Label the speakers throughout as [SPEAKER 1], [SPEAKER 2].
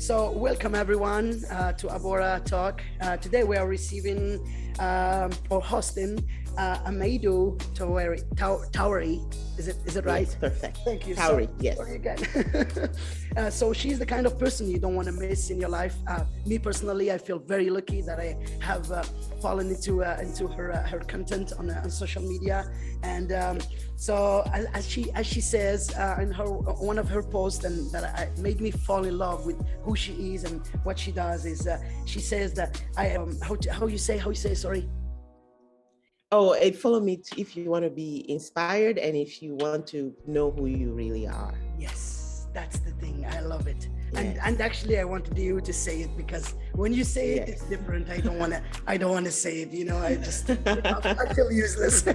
[SPEAKER 1] So welcome everyone to Abora Talk. Today we are receiving or hosting Ameido Towery. Is it right?
[SPEAKER 2] Yes, perfect.
[SPEAKER 1] Thank you. So
[SPEAKER 2] Towery, yes.
[SPEAKER 1] again. So she's the kind of person you don't want to miss in your life. Me personally, I feel very lucky that I have fallen into her content on social media, and so as she says in her one of her posts, and that made me fall in love with who she is and what she does is she says that I am how you say sorry.
[SPEAKER 2] Oh, and follow me if you want to be inspired and if you want to know who you really are.
[SPEAKER 1] Yes, that's the thing. I love it.
[SPEAKER 2] Yes.
[SPEAKER 1] And actually I wanted you to say it because when you say it, it's different. I don't wanna say it, I feel useless. So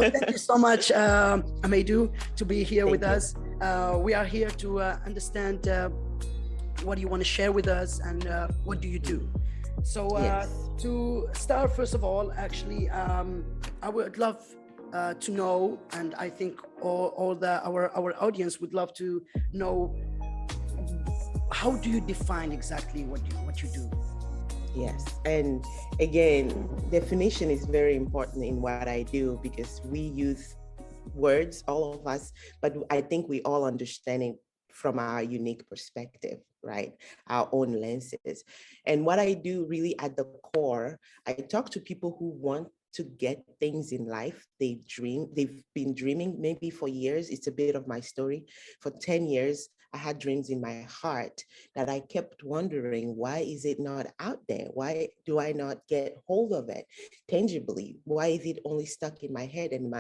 [SPEAKER 1] thank you so much, Ameido, to be here with us. We are here to understand what you want to share with us and what do you do. So to start, first of all, actually, I would love to know, and I think our audience would love to know, how do you define exactly what you do?
[SPEAKER 2] Yes, and again, definition is very important in what I do because we use words, all of us, but I think we all understand it from our unique perspective, right? Our own lenses. And what I do really at the core, I talk to people who want to get things in life. They've been dreaming maybe for years. It's a bit of my story. For 10 years, I had dreams in my heart that I kept wondering, why is it not out there? Why do I not get hold of it tangibly? Why is it only stuck in my head and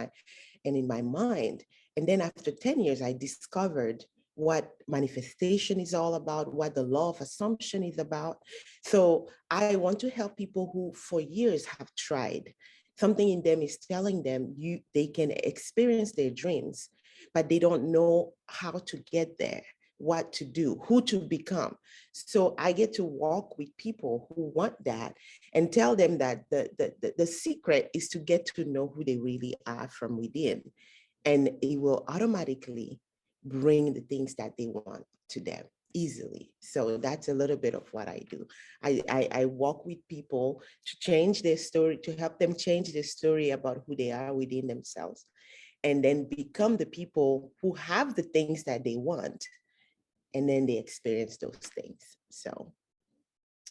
[SPEAKER 2] in my mind? And then after 10 years, I discovered what manifestation is all about, what the law of assumption is about. So I want to help people who for years have tried. Something in them is telling them they can experience their dreams, but they don't know how to get there, what to do, who to become. So I get to walk with people who want that and tell them that the secret is to get to know who they really are from within. And it will automatically bring the things that they want to them easily. So that's a little bit of what I do. I walk with people to change their story, to help them change their story about who they are within themselves, and then become the people who have the things that they want, and then they experience those things. So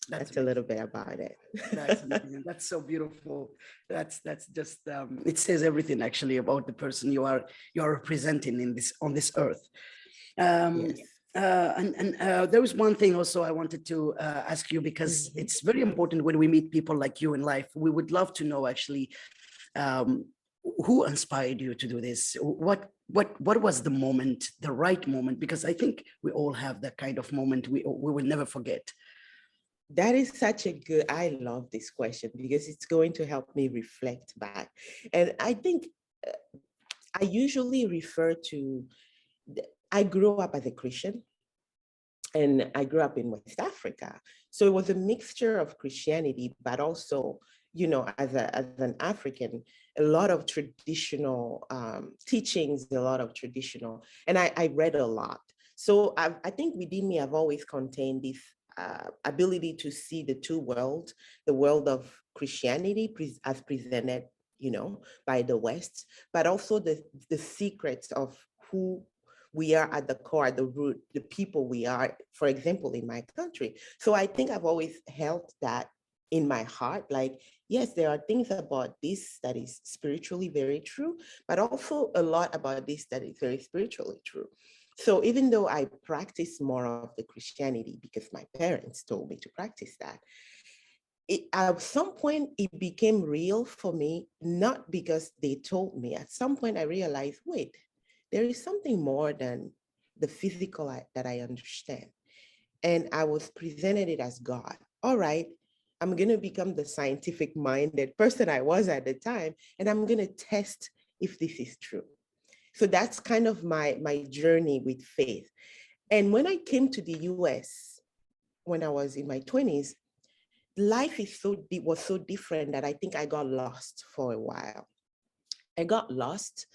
[SPEAKER 2] that's a little bit about it.
[SPEAKER 1] That's amazing. That's so beautiful. That's just it says everything actually about the person you are representing on this earth. Yes. There was one thing also I wanted to ask you, because it's very important when we meet people like you in life. We would love to know actually who inspired you to do this. What was the moment, the right moment? Because I think we all have that kind of moment we will never forget.
[SPEAKER 2] That is such a good, I love this question because it's going to help me reflect back. And I think I usually refer to, I grew up as a Christian and I grew up in West Africa. So it was a mixture of Christianity, but also, as an African, a lot of traditional teachings, a lot of traditional, and I read a lot. So I think within me, I've always contained this ability to see the two worlds, the world of Christianity as presented, by the West, but also the secrets of who we are at the core, the root, the people we are, for example, in my country. So I think I've always held that in my heart, like, yes, there are things about this that is spiritually very true, but also a lot about this that is very spiritually true. So even though I practice more of the Christianity because my parents told me to practice that, at some point it became real for me, not because they told me. At some point I realized, wait, there is something more than the physical that I understand. And I was presented it as God. All right, I'm going to become the scientific minded person I was at the time, and I'm going to test if this is true. So that's kind of my journey with faith. And when I came to the US, when I was in my 20s, life was so different that I think I got lost for a while. I got lost,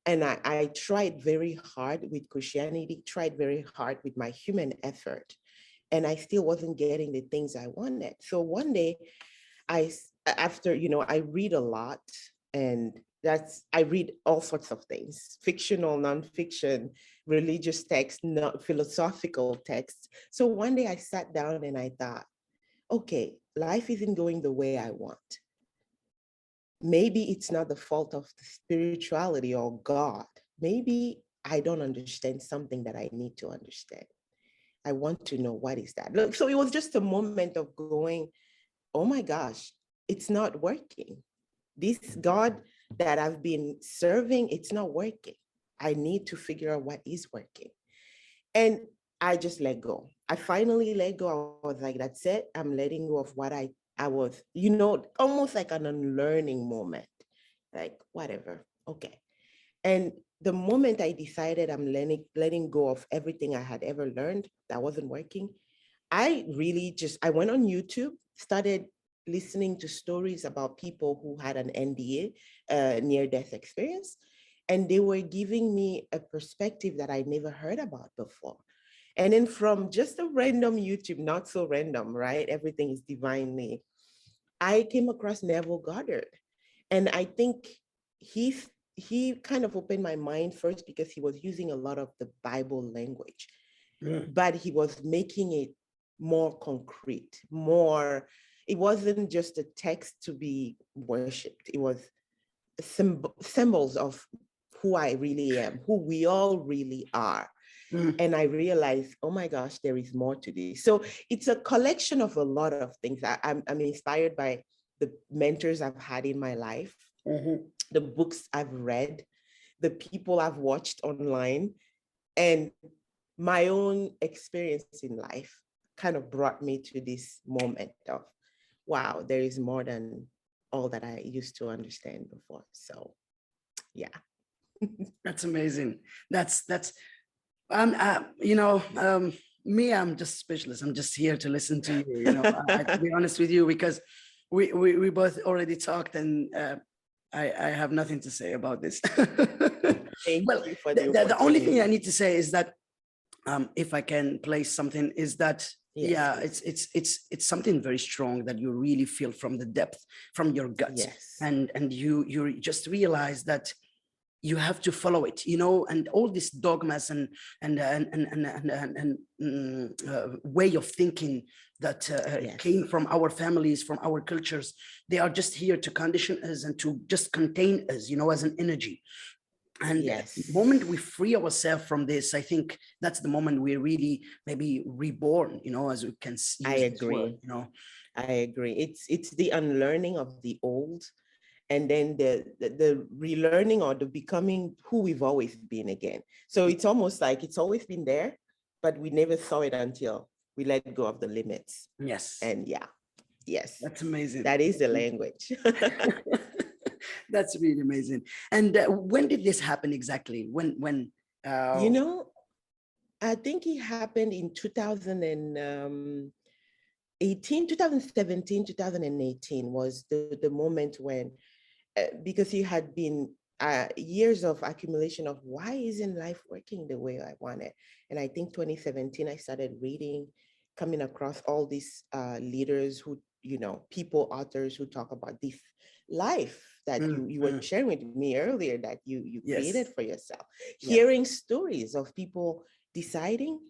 [SPEAKER 2] and I tried very hard with Christianity, tried very hard with my human effort and I still wasn't getting the things I wanted. So one day after, I read a lot, and I read all sorts of things, fictional, nonfiction, religious texts, not philosophical texts. So one day I sat down and I thought, okay, life isn't going the way I want. Maybe it's not the fault of the spirituality or God. Maybe I don't understand something that I need to understand. I want to know, what is that? Look, so it was just a moment of going, oh my gosh, it's not working. This God that I've been serving, it's not working. I need to figure out what is working. And I just let go. I finally let go. I was like, that's it. I'm letting go of what I was, almost like an unlearning moment. Like, whatever. Okay. And the moment I decided I'm letting go of everything I had ever learned that wasn't working, I went on YouTube, started listening to stories about people who had an NDA, near-death experience, and they were giving me a perspective that I never heard about before. And then from just a random YouTube, not so random, right? Everything is divinely. I came across Neville Goddard, and I think he kind of opened my mind first because he was using a lot of the Bible language, but he was making it more concrete, it wasn't just a text to be worshipped. It was symbols of who I really am, who we all really are. And I realized, oh my gosh, there is more to this. So it's a collection of a lot of things. I'm inspired by the mentors I've had in my life, the books I've read, the people I've watched online, and my own experience in life kind of brought me to this moment of, wow, there is more than all that I used to understand before. So, yeah.
[SPEAKER 1] That's amazing. That's me, I'm just speechless. I'm just here to listen to you. To be honest with you, because we both already talked, and I have nothing to say about this. Well, the only thing I need to say is that if I can place something, is that it's something very strong that you really feel from the depth, from your guts, and you just realize that you have to follow it, and all these dogmas and way of thinking that came from our families, from our cultures, they are just here to condition us and to just contain us, as an energy. And the moment we free ourselves from this, I think that's the moment we're really maybe reborn, as we can see.
[SPEAKER 2] I agree. I agree. It's the unlearning of the old, and then the relearning or the becoming who we've always been again. So it's almost like it's always been there, but we never saw it until we let go of the limits.
[SPEAKER 1] Yes.
[SPEAKER 2] And yes.
[SPEAKER 1] That's amazing.
[SPEAKER 2] That is the language.
[SPEAKER 1] That's really amazing. And when did this happen exactly? When?
[SPEAKER 2] I think it happened in 2018, 2017, 2018 was the moment when, because it had been years of accumulation of why isn't life working the way I want it? And I think 2017, I started reading, coming across all these leaders who, people, authors who talk about this life that you were sharing with me earlier, that you created for yourself. Hearing stories of people deciding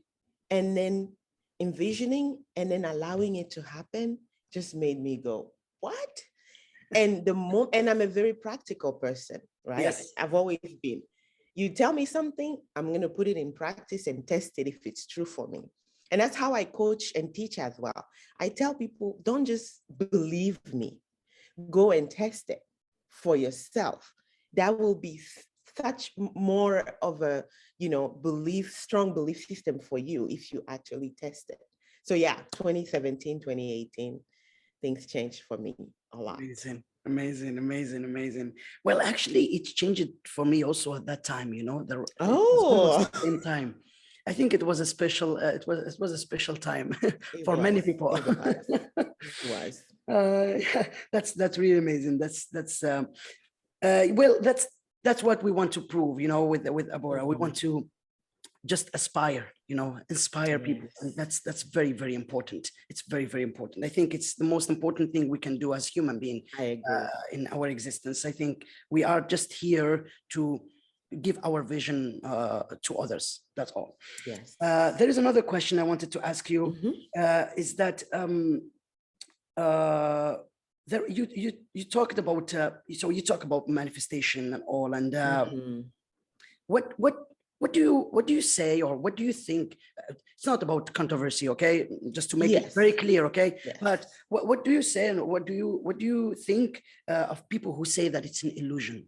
[SPEAKER 2] and then envisioning and then allowing it to happen just made me go, what? And and I'm a very practical person, right?
[SPEAKER 1] Yes.
[SPEAKER 2] I've always been. You tell me something, I'm going to put it in practice and test it if it's true for me. And that's how I coach and teach as well. I tell people, don't just believe me. Go and test it for yourself. That will be such more of a, strong belief system for you if you actually test it. So 2017, 2018, things changed for me a lot.
[SPEAKER 1] Amazing. Well, actually, it changed for me also at that time, the same time. I think it was a special, it was a special time for many people.
[SPEAKER 2] It was.
[SPEAKER 1] That's really amazing. That's what we want to prove, with Abora. We want to just aspire, inspire people. And
[SPEAKER 2] Yes.
[SPEAKER 1] that's very, very important. It's very, very important. I think it's the most important thing we can do as human being
[SPEAKER 2] I agree.
[SPEAKER 1] in our existence. I think we are just here to give our vision to others. That's all.
[SPEAKER 2] Yes.
[SPEAKER 1] There is another question I wanted to ask you. Is that there you talked about so you talk about manifestation and all, and what do you say, or what do you think? It's not about controversy, okay? Just to make it very clear, okay?
[SPEAKER 2] Yes.
[SPEAKER 1] But what do you say, and what do you think of people who say that it's an illusion?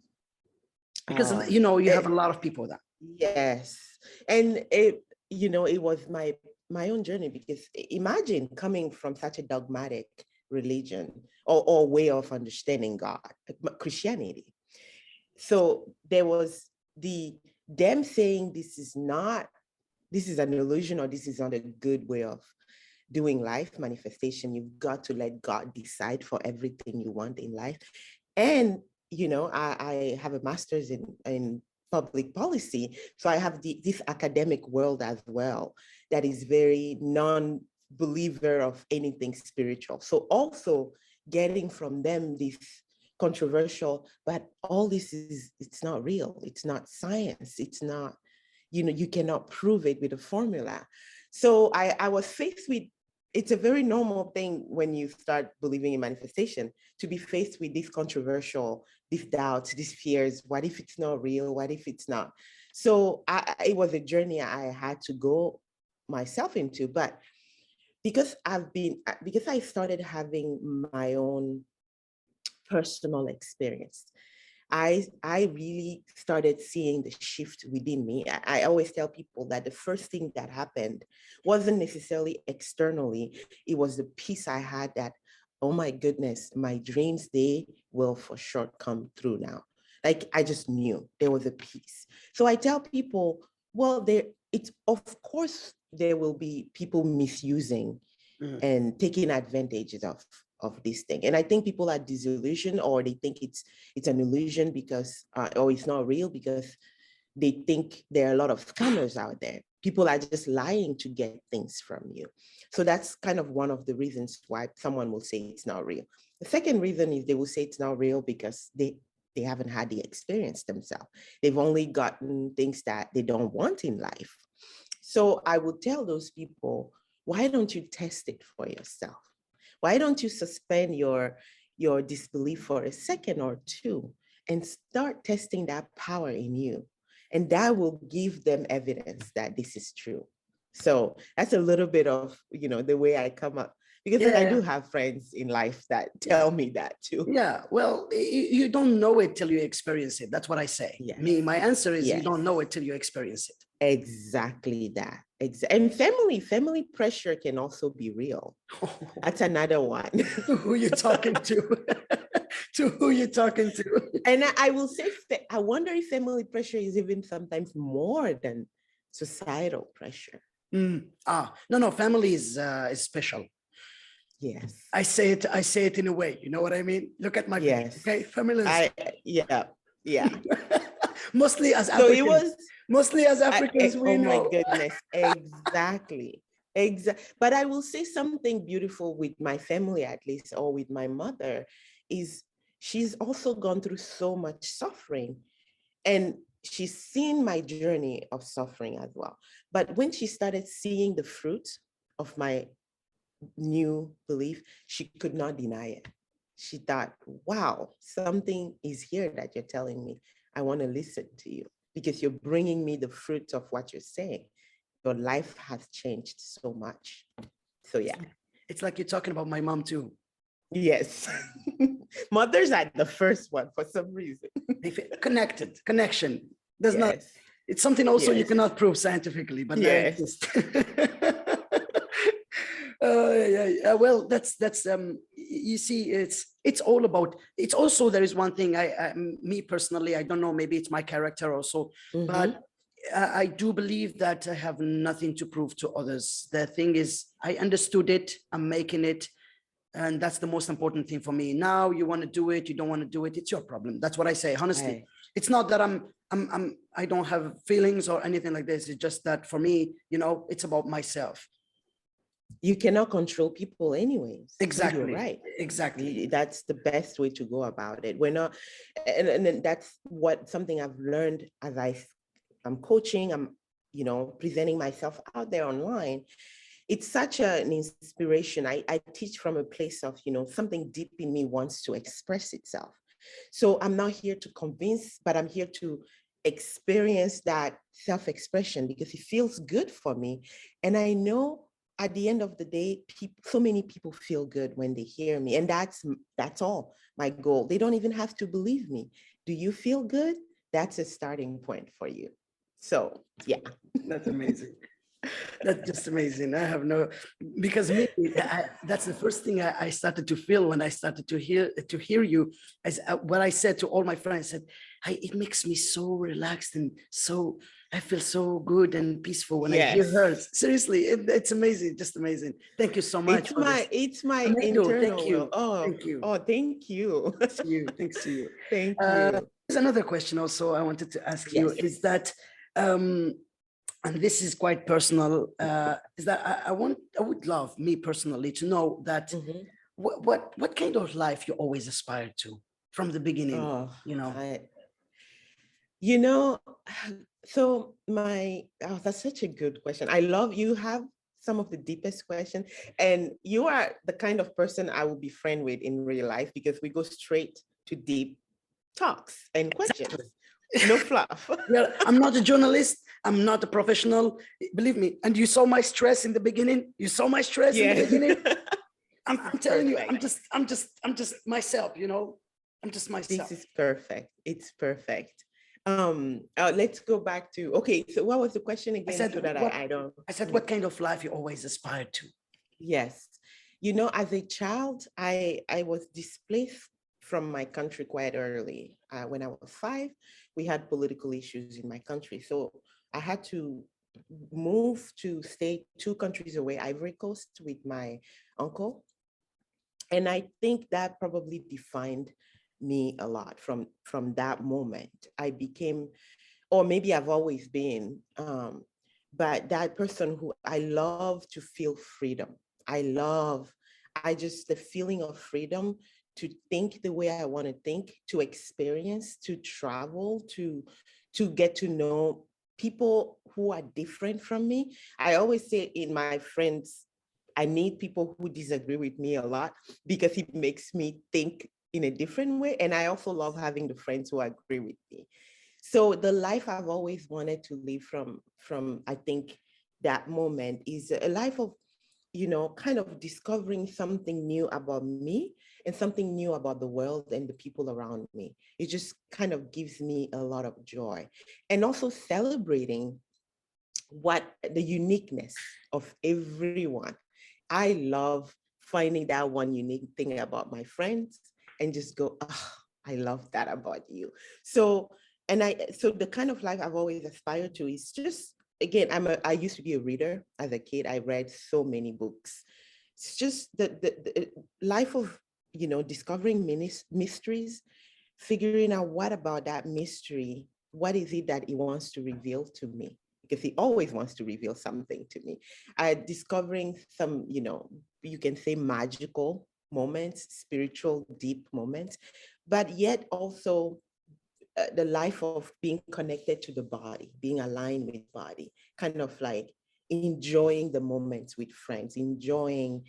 [SPEAKER 1] Because you have a lot of people that.
[SPEAKER 2] Yes, and it was my own journey, because imagine coming from such a dogmatic religion or way of understanding God, Christianity. So there was them saying this is an illusion, or this is not a good way of doing life manifestation. You've got to let God decide for everything you want in life. And I have a master's in public policy, so I have this academic world as well that is very non-believer of anything spiritual. So also getting from them this controversial, but all this it's not real, it's not science, it's not, you cannot prove it with a formula. So I was faced with, it's a very normal thing when you start believing in manifestation, to be faced with this controversial, these doubts, these fears. What if it's not real? What if it's not? So it was a journey I had to go myself into. But because I started having my own personal experience, I really started seeing the shift within me. I always tell people that the first thing that happened wasn't necessarily externally. It was the peace I had that, oh my goodness, my dreams, they will for sure come through now. Like, I just knew there was a peace. So I tell people, well, of course, there will be people misusing and taking advantage of this thing. And I think people are disillusioned, or they think it's an illusion because, or it's not real because they think there are a lot of scammers out there. People are just lying to get things from you. So that's kind of one of the reasons why someone will say it's not real. The second reason is they will say it's not real because they haven't had the experience themselves. They've only gotten things that they don't want in life. So I would tell those people, why don't you test it for yourself? Why don't you suspend your disbelief for a second or two and start testing that power in you? And that will give them evidence that this is true. So that's a little bit of, the way I come up, because I do have friends in life that tell me that too.
[SPEAKER 1] Yeah, well, you don't know it till you experience it. That's what I say.
[SPEAKER 2] Yes.
[SPEAKER 1] My answer is you don't know it till you experience it.
[SPEAKER 2] Exactly that. And family pressure can also be real. That's another one.
[SPEAKER 1] Who you talking to? To who you talking to?
[SPEAKER 2] And I will say, I wonder if family pressure is even sometimes more than societal pressure.
[SPEAKER 1] No, family is special.
[SPEAKER 2] Yes.
[SPEAKER 1] I say it in a way, you know what I mean? Look at my face, okay? Family is
[SPEAKER 2] yeah.
[SPEAKER 1] Mostly as
[SPEAKER 2] Africans.
[SPEAKER 1] Mostly as Africans, we know.
[SPEAKER 2] Oh my goodness, exactly. But I will say something beautiful with my family, at least, or with my mother, is she's also gone through so much suffering, and she's seen my journey of suffering as well. But when she started seeing the fruit of my new belief, she could not deny it. She thought, wow, something is here that you're telling me. I want to listen to you because you're bringing me the fruit of what you're saying. Your life has changed so much. So yeah.
[SPEAKER 1] It's like you're talking about my mom too.
[SPEAKER 2] Yes. Mothers are the first one for some reason.
[SPEAKER 1] Connection. There's not, it's something also you cannot prove scientifically, but well, that's you see, it's all about, it's also, there is one thing me personally, I don't know, maybe it's my character also, but I do believe that I have nothing to prove to others. The thing is, I understood it, I'm making it, and that's the most important thing for me. Now you want to do it, you don't want to do it, it's your problem. That's what I say, honestly. It's not that I'm I don't have feelings or anything like this. It's just that for me, it's about myself.
[SPEAKER 2] You cannot control people anyways.
[SPEAKER 1] Exactly.
[SPEAKER 2] So you're right.
[SPEAKER 1] Exactly.
[SPEAKER 2] That's the best way to go about it. We're not, and that's something I've learned as I'm coaching, I'm, presenting myself out there online. It's such an inspiration. I teach from a place of, something deep in me wants to express itself. So I'm not here to convince, but I'm here to experience that self-expression because it feels good for me. And I know at the end of the day, so many people feel good when they hear me. And that's all my goal. They don't even have to believe me. Do you feel good? That's a starting point for you. So, yeah.
[SPEAKER 1] That's amazing. That's just amazing. I have no, because me, that's the first thing I started to feel when I started to hear you. As what I said to all my friends, I said, it makes me so relaxed and so I feel so good and peaceful when I hear her. Seriously, it's amazing, just amazing. Thank you so much for this.
[SPEAKER 2] It's my
[SPEAKER 1] Ameido,
[SPEAKER 2] internal.
[SPEAKER 1] thank you. Thank you.
[SPEAKER 2] Oh, thank you.
[SPEAKER 1] Thanks to you. Thanks to you.
[SPEAKER 2] Thank you.
[SPEAKER 1] There's another question also I wanted to ask you is that. And this is quite personal, is that I would love, me personally, to know that what kind of life you always aspired to from the beginning,
[SPEAKER 2] So that's such a good question. I love you have some of the deepest questions, and you are the kind of person I will be friend with in real life because we go straight to deep talks and questions. Exactly. No fluff.
[SPEAKER 1] Well, I'm not a journalist. I'm not a professional. Believe me. And you saw my stress in the beginning. You saw my stress in the beginning. I'm telling you, I'm just myself, I'm just myself.
[SPEAKER 2] This is perfect. It's perfect. Let's go back to, okay, so what was the question again?
[SPEAKER 1] I said, what kind of life you always aspired to?
[SPEAKER 2] Yes. As a child, I was displaced from my country quite early. When I was 5, we had political issues in my country. So I had to move to stay 2 countries away, Ivory Coast, with my uncle. And I think that probably defined me a lot from that moment. I became, or maybe I've always been, but that person who I love to feel freedom. The feeling of freedom to think the way I want to think, to experience, to travel, to get to know people who are different from me. I always say in my friends, I need people who disagree with me a lot because it makes me think in a different way. And I also love having the friends who agree with me. So the life I've always wanted to live from I think that moment is a life of, kind of discovering something new about me and something new about the world and the people around me. It just kind of gives me a lot of joy. And also celebrating the uniqueness of everyone. I love finding that one unique thing about my friends and just go, oh, I love that about you. So the kind of life I've always aspired to is just, again, I used to be a reader as a kid. I read so many books. It's just the life of, discovering mysteries, figuring out what about that mystery, what is it that it wants to reveal to me? Because he always wants to reveal something to me. Discovering some, you can say magical moments, spiritual, deep moments, but yet also the life of being connected to the body, being aligned with body, kind of like enjoying the moments with friends, enjoying,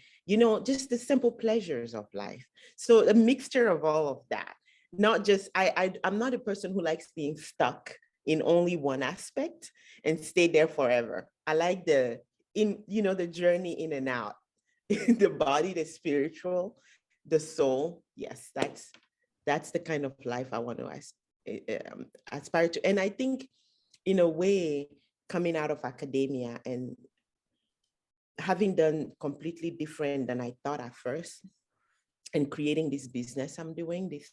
[SPEAKER 2] just the simple pleasures of life. So a mixture of all of that, not just, I'm not a person who likes being stuck in only one aspect and stay there forever. I like the journey in and out, the body, the spiritual, the soul. Yes, that's the kind of life I want to aspire to. And I think in a way, coming out of academia and having done completely different than I thought at first, and creating this business I'm doing, this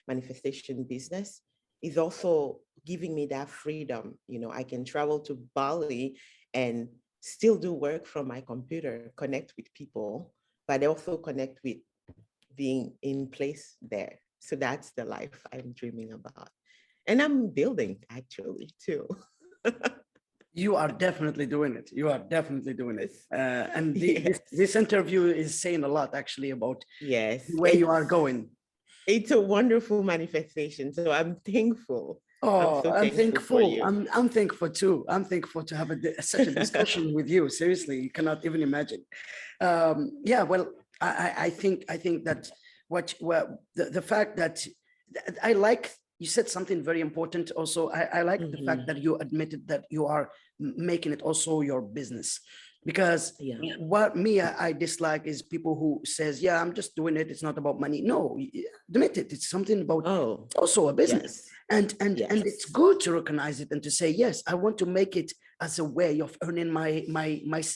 [SPEAKER 2] manifestation business, is also giving me that freedom. I can travel to Bali and still do work from my computer, connect with people, but also connect with being in place there. So that's the life I'm dreaming about. And I'm building actually too.
[SPEAKER 1] You are definitely doing it. You are definitely doing it. And
[SPEAKER 2] Yes.
[SPEAKER 1] this interview is saying a lot actually about
[SPEAKER 2] Yes.
[SPEAKER 1] where you are going.
[SPEAKER 2] It's a wonderful manifestation. So I'm thankful. I'm
[SPEAKER 1] Oh,
[SPEAKER 2] so
[SPEAKER 1] I'm
[SPEAKER 2] thankful for
[SPEAKER 1] thankful.
[SPEAKER 2] you.
[SPEAKER 1] I'm thankful too. I'm thankful to have such a discussion with you. Seriously, you cannot even imagine. Yeah, well, I think that the fact that I like you said something very important. Also, I like the fact that you admitted that you are making it also your business, because
[SPEAKER 2] Yeah.
[SPEAKER 1] what me I dislike is people who says, yeah, I'm just doing it, it's not about money. No, admit it, it's something about,
[SPEAKER 2] Oh,
[SPEAKER 1] also a business.
[SPEAKER 2] yes.
[SPEAKER 1] And it's
[SPEAKER 2] Yes.
[SPEAKER 1] good to recognize it and to say, yes, I want to make it as a way of earning my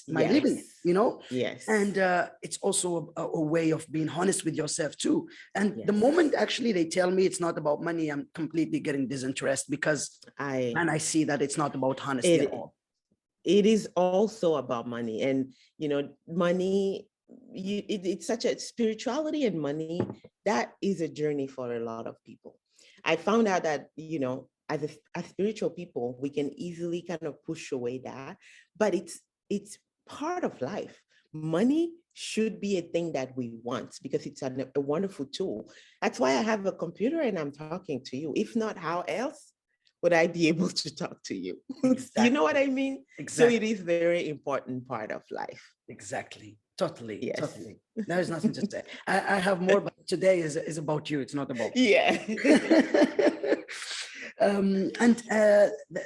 [SPEAKER 1] living,
[SPEAKER 2] Yes.
[SPEAKER 1] you know.
[SPEAKER 2] Yes.
[SPEAKER 1] And it's also a way of being honest with yourself too. And the
[SPEAKER 2] Yes.
[SPEAKER 1] moment actually they tell me it's not about money, I'm completely getting disinterested, because I see that it's not about honesty at all.
[SPEAKER 2] It is also about money. And, money, it's such a spirituality, and money, that is a journey for a lot of people. I found out that, as spiritual people, we can easily kind of push away that, but it's part of life. Money should be a thing that we want, because it's a wonderful tool. That's why I have a computer and I'm talking to you. If not, how else would I be able to talk to you?
[SPEAKER 1] Exactly.
[SPEAKER 2] You know what I mean?
[SPEAKER 1] Exactly.
[SPEAKER 2] So it is very important part of life.
[SPEAKER 1] Exactly. Totally.
[SPEAKER 2] Yes.
[SPEAKER 1] Totally. There is nothing to say. I have more, but today is about you. It's not about me.
[SPEAKER 2] Yeah.
[SPEAKER 1] And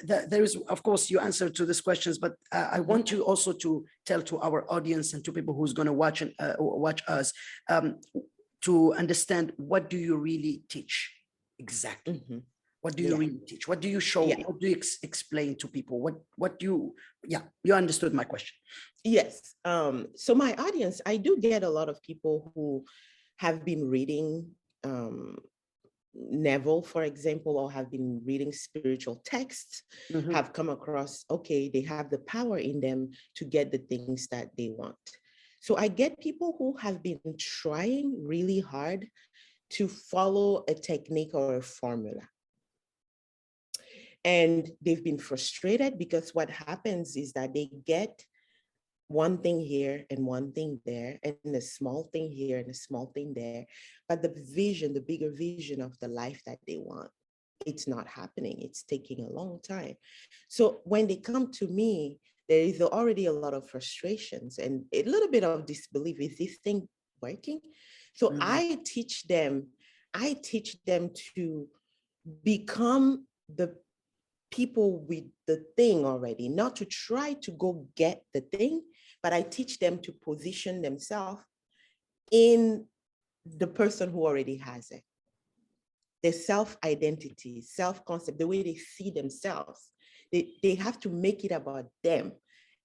[SPEAKER 1] there is, of course, you answer to these questions, but I want you also to tell to our audience and to people who's going to watch us, to understand, what do you really teach exactly? What do you really teach? What do you show? What do you explain to people? What do you, you understood my question.
[SPEAKER 2] Yes. So my audience, I do get a lot of people who have been reading Neville, for example, or have been reading spiritual texts, have come across, okay, they have the power in them to get the things that they want. So I get people who have been trying really hard to follow a technique or a formula. And they've been frustrated, because what happens is that they get one thing here and one thing there, and a small thing here and a small thing there. But the vision, the bigger vision of the life that they want, it's not happening. It's taking a long time. So when they come to me, there is already a lot of frustrations and a little bit of disbelief. Is this thing working? So I teach them to become the people with the thing already, not to try to go get the thing, but I teach them to position themselves in the person who already has it. Their self-identity, self-concept, the way they see themselves, they have to make it about them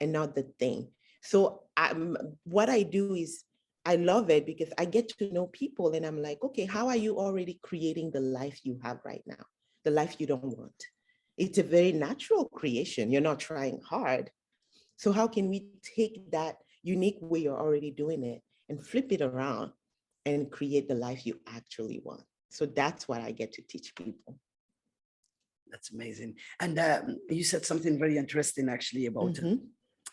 [SPEAKER 2] and not the thing. So what I do is, I love it because I get to know people and I'm like, okay, how are you already creating the life you have right now? The life you don't want. It's a very natural creation. You're not trying hard. So how can we take that unique way you're already doing it and flip it around and create the life you actually want? So that's what I get to teach people.
[SPEAKER 1] That's amazing. And you said something very interesting actually about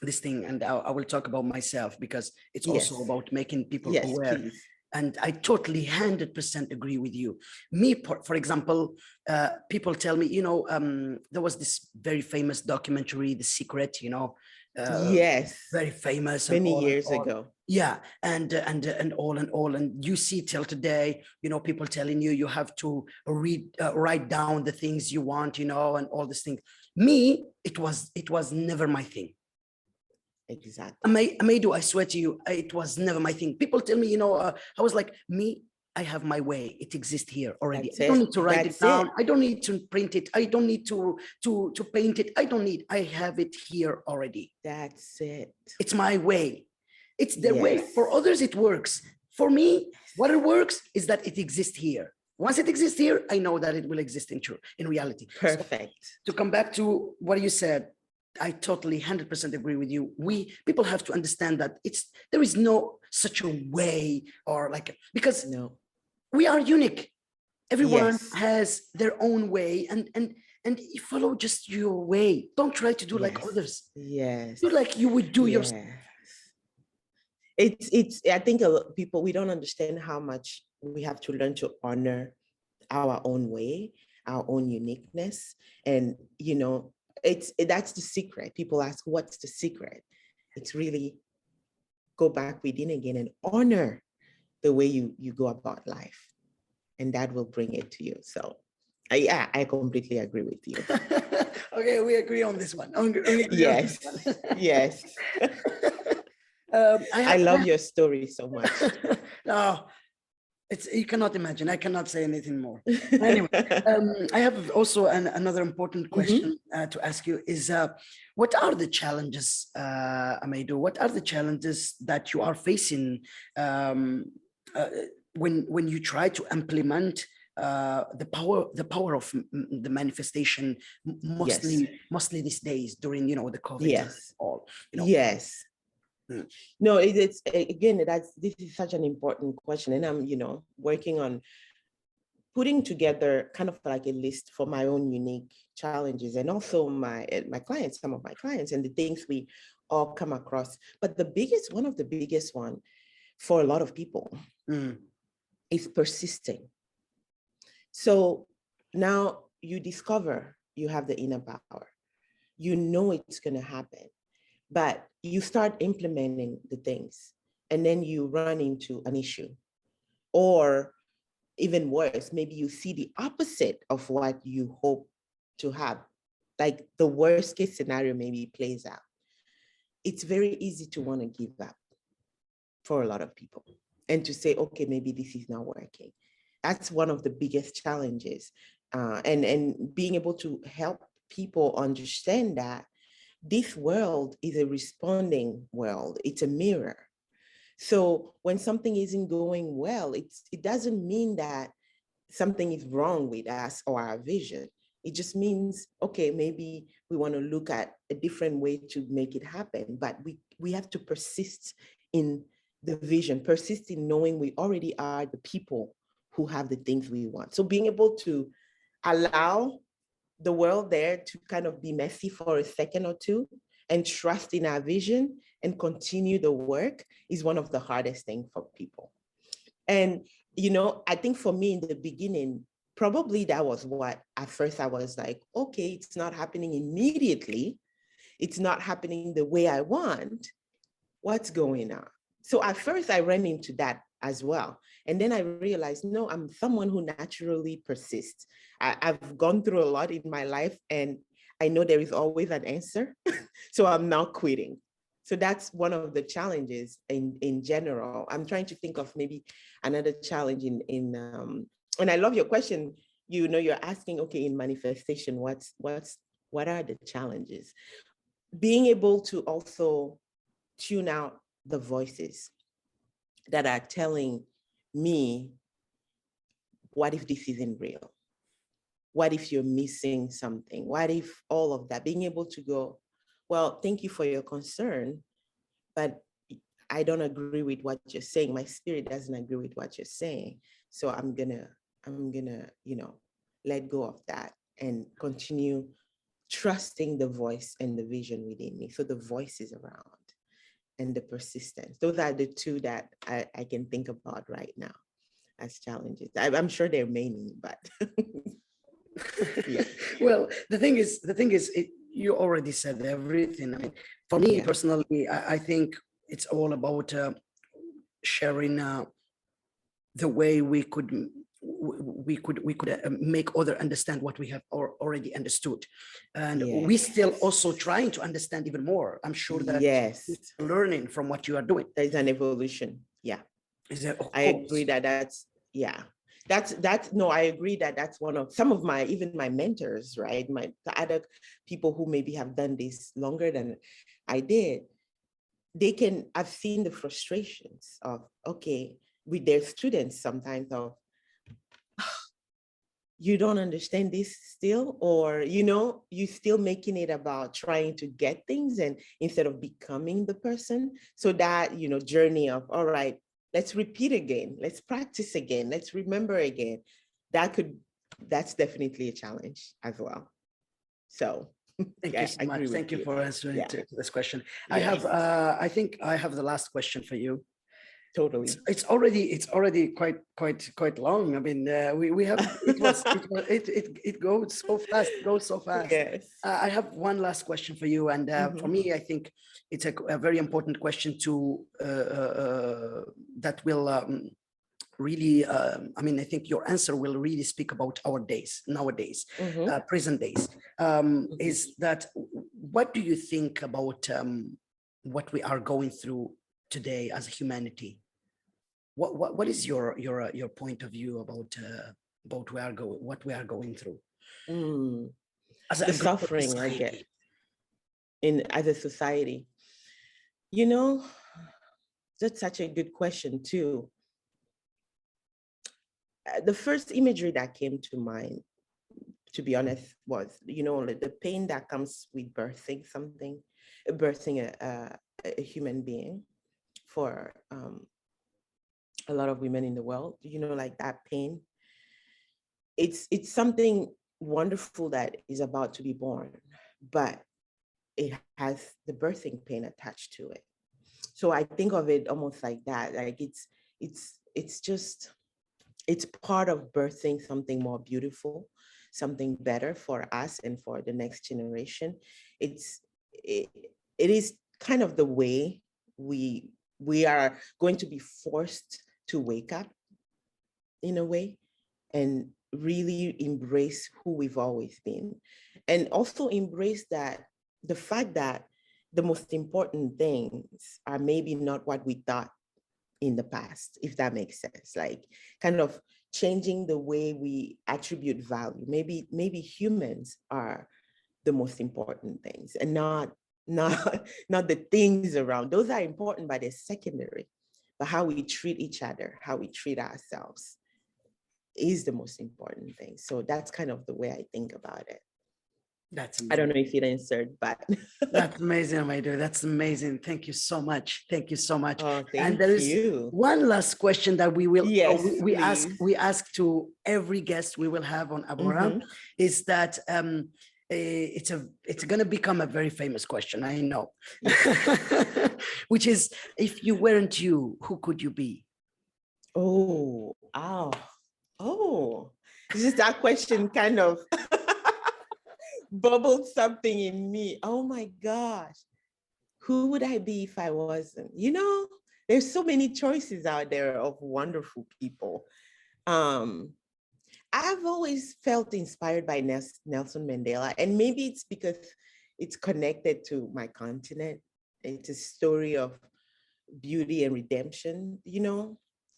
[SPEAKER 1] this thing. And I will talk about myself, because it's also about making people aware. Please. And I totally 100% agree with you. Me, for example, people tell me, there was this very famous documentary, The Secret,
[SPEAKER 2] yes,
[SPEAKER 1] very famous,
[SPEAKER 2] many years ago.
[SPEAKER 1] Yeah, and all, and you see till today, people telling you have to write down the things you want, and all these things. Me, it was never my thing.
[SPEAKER 2] Exactly.
[SPEAKER 1] Ameido, I swear to you, it was never my thing. People tell me, I was like, me, I have my way. It exists here already. I don't need to write it down. I don't need to print it. I don't need to paint it. I have it here already.
[SPEAKER 2] That's it.
[SPEAKER 1] It's my way. It's their way. For others, it works. For me, what it works is that it exists here. Once it exists here, I know that it will exist in reality.
[SPEAKER 2] Perfect.
[SPEAKER 1] So, to come back to what you said, I totally 100% agree with you. People have to understand that there is no such a way, or because we are unique. Everyone
[SPEAKER 2] Yes.
[SPEAKER 1] has their own way, and you follow just your way. Don't try to do like
[SPEAKER 2] Yes.
[SPEAKER 1] others.
[SPEAKER 2] Yes.
[SPEAKER 1] Do like you would do yourself.
[SPEAKER 2] Yes. I think a lot of people, we don't understand how much we have to learn to honor our own way, our own uniqueness. And, that's the secret. People ask, what's the secret? It's really go back within again and honor the way you go about life. And that will bring it to you. So I completely agree with you.
[SPEAKER 1] Okay, we agree on this one.
[SPEAKER 2] Yes. Yes. I love your story so much.
[SPEAKER 1] No, you cannot imagine. I cannot say anything more. Anyway, I have also another important question to ask you is, what are the challenges, Ameido? What are the challenges that you are facing when you try to implement the power of the manifestation, mostly these days during the COVID time, all
[SPEAKER 2] Yes. No, it's again, this is such an important question, and I'm working on putting together kind of like a list for my own unique challenges, and also my clients, some of my clients, and the things we all come across. But one of the biggest one for a lot of people is persisting. So now you discover you have the inner power. You know it's going to happen, but you start implementing the things, and then you run into an issue. Or even worse, maybe you see the opposite of what you hope to have. Like the worst case scenario maybe plays out. It's very easy to want to give up for a lot of people and to say, okay, maybe this is not working. That's one of the biggest challenges. And being able to help people understand that this world is a responding world. It's a mirror. So when something isn't going well, it doesn't mean that something is wrong with us or our vision. It just means, okay, maybe we want to look at a different way to make it happen, but we have to persist in the vision, persist in knowing we already are the people who have the things we want. So being able to allow the world there to kind of be messy for a second or two and trust in our vision and continue the work is one of the hardest things for people. And, I think for me in the beginning, probably that was what at first I was like, okay, it's not happening immediately. It's not happening the way I want. What's going on? So at first I ran into that as well. And then I realized, no, I'm someone who naturally persists. I've gone through a lot in my life, and I know there is always an answer. So I'm not quitting. So that's one of the challenges in general. I'm trying to think of maybe another challenge and I love your question. You're asking, okay, in manifestation, what are the challenges? Being able to also tune out the voices that are telling me, what if this isn't real? What if you're missing something? What if all of that? Being able to go, well, thank you for your concern, but I don't agree with what you're saying. My spirit doesn't agree with what you're saying. So I'm gonna, let go of that and continue trusting the voice and the vision within me. So the voice is around and the persistence. Those are the two that I can think about right now as challenges. I'm sure there are many, but
[SPEAKER 1] yeah. Well, the thing is, you already said everything. I mean, for me personally, I think it's all about sharing the way we could make other understand what we have already understood, and we still also trying to understand even more. I'm sure that learning from what you are doing.
[SPEAKER 2] There's an evolution. Yeah, I agree that's no, I agree that's one of some of even my mentors, right? The other people who maybe have done this longer than I did. I've seen the frustrations of, okay, with their students sometimes of, you don't understand this still, or, you still making it about trying to get things and instead of becoming the person. So that, journey of, all right, let's repeat again, let's practice again, let's remember again. that's definitely a challenge as well. So
[SPEAKER 1] Thank you so much. Thank you for answering to this question. I have, I think I have the last question for you.
[SPEAKER 2] Totally.
[SPEAKER 1] It's already quite long. I mean, we have it goes so fast.
[SPEAKER 2] Yes.
[SPEAKER 1] I have one last question for you, and for me, I think it's a very important question to that will really. I mean, I think your answer will really speak about our days nowadays, present days. Is that what do you think about what we are going through today as humanity? What is your point of view about what we are going through as
[SPEAKER 2] the suffering I get as a society? You know, that's such a good question too. The first imagery that came to mind, to be honest, was, you know, like the pain that comes with birthing a human being for a lot of women in the world, you know, like that pain. It's something wonderful that is about to be born, but it has the birthing pain attached to it. So I think of it almost like that. Like it's part of birthing something more beautiful, something better for us and for the next generation. It is kind of the way we are going to be forced to wake up in a way and really embrace who we've always been, and also embrace that the fact that the most important things are maybe not what we thought in the past, if that makes sense. Like kind of changing the way we attribute value. Maybe humans are the most important things, and not the things around. Those are important, but they're secondary. But how we treat each other, how we treat ourselves is the most important thing. So that's kind of the way I think about it.
[SPEAKER 1] That's amazing.
[SPEAKER 2] I don't know if it answered, but
[SPEAKER 1] that's amazing, Ameido. That's amazing. Thank you so much. Thank you so much.
[SPEAKER 2] Oh,
[SPEAKER 1] and there is one last question that we will we ask to every guest we will have on Abora, is that it's going to become a very famous question, I know, which is, if you weren't you, who could you be?
[SPEAKER 2] Oh, just that question kind of bubbled something in me. Oh my gosh, who would I be if I wasn't? You know, there's so many choices out there of wonderful people. I've always felt inspired by Nelson Mandela, and maybe it's because it's connected to my continent. It's a story of beauty and redemption, you know?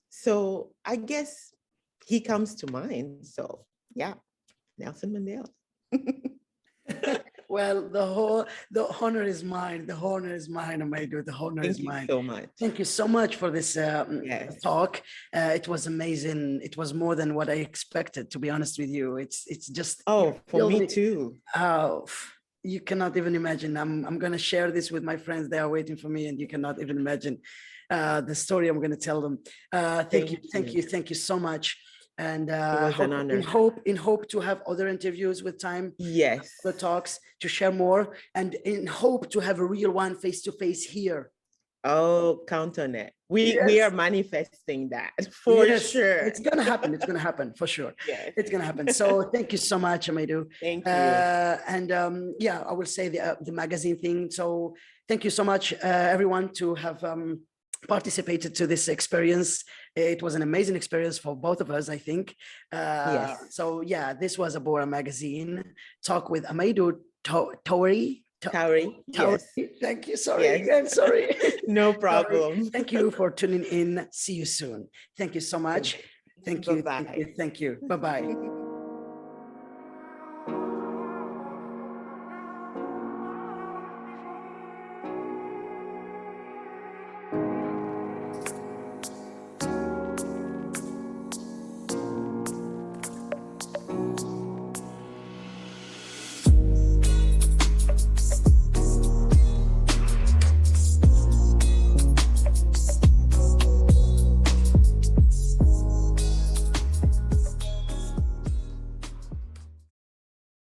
[SPEAKER 2] So I guess he comes to mind. So yeah, Nelson Mandela.
[SPEAKER 1] Well, the honor is mine. The honor is mine, Ameido. The honor is mine.
[SPEAKER 2] Thank you so much.
[SPEAKER 1] Thank you so much for this talk. It was amazing. It was more than what I expected, to be honest with you. It's just
[SPEAKER 2] for me too.
[SPEAKER 1] You cannot even imagine. I'm gonna share this with my friends. They are waiting for me, and you cannot even imagine the story I'm gonna tell them. Thank you so much. And in hope to have other interviews with time, other talks to share more, and in hope to have a real one face to face here.
[SPEAKER 2] Oh, count on it. We are manifesting that for sure.
[SPEAKER 1] It's gonna happen. It's gonna happen for sure. It's gonna happen. So thank you so much, Ameido.
[SPEAKER 2] Thank you.
[SPEAKER 1] And I will say the magazine thing. So thank you so much, everyone, to have participated to this experience. It was an amazing experience for both of us, I think. So yeah, this was Abora Magazine talk with Ameido Towery.
[SPEAKER 2] Yes.
[SPEAKER 1] Thank you. Sorry again. Sorry.
[SPEAKER 2] No problem.
[SPEAKER 1] Thank you for tuning in. See you soon. Thank you so much. Thank you.
[SPEAKER 2] Bye-bye.
[SPEAKER 1] Thank you. Bye-bye.